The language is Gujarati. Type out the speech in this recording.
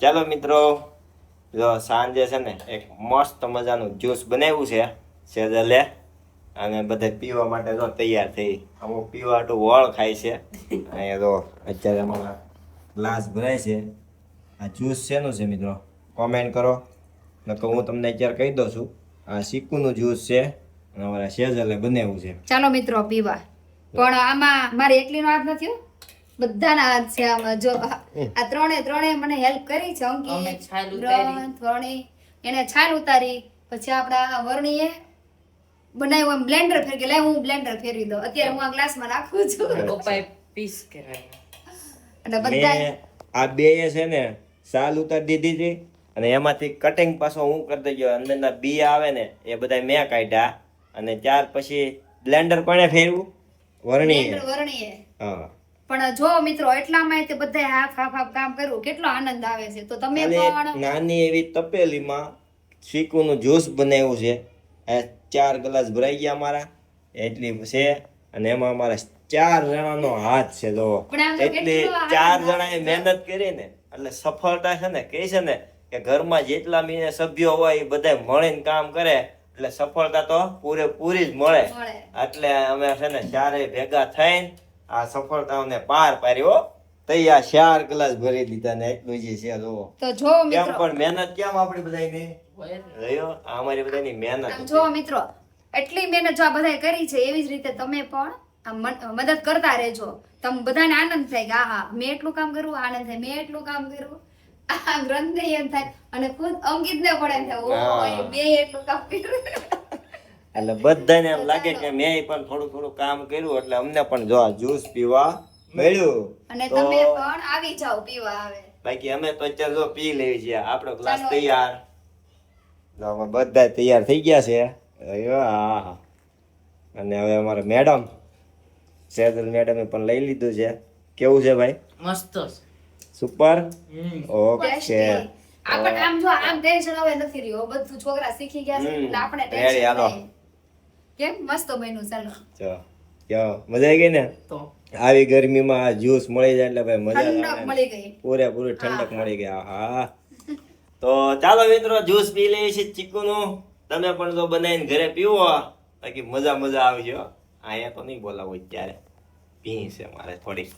ચાલો મિત્રો, જો સાંજે છે ને એક મસ્ત મજાનું જ્યુસ બનાવ્યું છે સેજલે, અને બધા પીવા માટે જો તૈયાર થઈ. અમુક પીવા હાટું વળ ખાય છે. અહીંયા તો અત્યારે અમારા ગ્લાસ ભરાય છે. આ જ્યુસ શેનું છે મિત્રો કોમેન્ટ કરો, નકર હું તમને અત્યારે કહી દઉં છું. આ ચીકુનું જ્યુસ છે અને અમારા સેજલે બનાવ્યું છે. ચાલો મિત્રો પીવા. પણ આમાં મારે એકલીનો હાથ નથી હો. બધાના હાથ છે આમાં. જો આ ત્રણે મને હેલ્પ કરી છે. અંકી ત્રણે એને છાલ ઉતારી, પછી આપણા વર્ણીએ બનાવ્યું એમ બ્લેન્ડર ફેરવી. લે હું બ્લેન્ડર ફેરવી દઉં. અત્યારે હું આ ગ્લાસમાં નાખું છું. પપ્પાએ પીસ કરાવ્યા અને બધા મેં આ બે છે ને સાલ ઉતારી દીધી હતી, અને એમાંથી કટિંગ પાછો હું કરી ગયો. અંદરના બી આવે ને એ બધા મેં કાઢ્યા, અને ત્યાર પછી બ્લેન્ડર કોણે ફેરવું? વર્ણીએ. હા. પણ જો મિત્રો એટલામાં તે બધા હાફ કામ કર્યું. કેટલો આનંદ આવે છે. તો તમે પણ નાની એવી તપેલીમાં ચીકુનું જ્યુસ બનાવ્યું છે. આ 4 ગ્લાસ ભરાઈ ગયા અમારા, એટલી છે. અને એમાં અમારા 4 જણાનો હાથ છે. જો પણ આમ તો એટલે કેટલો 4 જણાએ મહેનત કરી ને એટલે સફળતા છે ને કહે છે ને કે ઘરમાં જેટલા મીને સભ્યો હોય એ બધા મળીને કામ કરે એટલે સફળતા તો પૂરેપૂરી જ મળે. એટલે અમે છે ને ચારે ભેગા થઈને આ સફળતાઓને પાર પાડ્યો. તૈયાર 4 ગ્લાસ ભરી દીધા ને એટલું જ છે. જો તો જો કેમ મિત્રો પણ મહેનત કેમ આપણી બધાની રહ્યો, આ અમારી બધાની મહેનત આમ જો મિત્રો એટલી મહેનત જો આ બધાએ કરી છે, એવી જ રીતે તમે પણ આમ મદદ કરતા રહેજો. તમે બધાને આનંદ થાય કે હા મેં એટલું કામ કર્યું, આનંદ થાય મેં એટલું કામ કર્યું. આ ગ્રંથને એમ થાય અને ખુદ અંકિતને પણ એમ થાય ઓ મેં એટલું કામ કર્યું. એટલે બધાને એમ લાગે કે મેં પણ થોડું કામ કર્યું, એટલે અમને પણ જો આ જ્યુસ પીવા મળ્યું. અને તો તમે પણ આવી જાઓ પીવા. આવે બાકી અમે તો અત્યારે જો પી લેવી છીએ. આપણો ગ્લાસ તૈયાર, જો અમે બધા તૈયાર થઈ ગયા છે. હા. અને હવે અમારા મેડમ સેજલ મેડમે પણ લઈ લીધું છે. કેવું છે ભાઈ? મસ્ત સુપર. ઓકે. આપણે આમ જો આમ ટેન્શન હવે નથી રહ્યું. બધું છોકરા શીખી ગયા છે એટલે આપણે રેડી, હાલો. ટેન્શન નહીં. કેમ મસ્ત બન્યું. ચાલો મજા આવી ગઈ ને? તો આવી ગરમીમાં આ જ્યુસ મળી જાય એટલે ભાઈ મજા ઠંડક આવે. મળી ગઈ. પૂરેપૂરી ઠંડક મળી ગઈ. હા. તો ચાલો મિત્રો, જ્યુસ પી લઈએ છીએ ચીકુનું. તમે પણ જો બનાવીને ઘરે પીવો, બાકી મજા આવજો. અહીંયા તો નહીં બોલાવું અત્યારે, પી છે મારે થોડીક.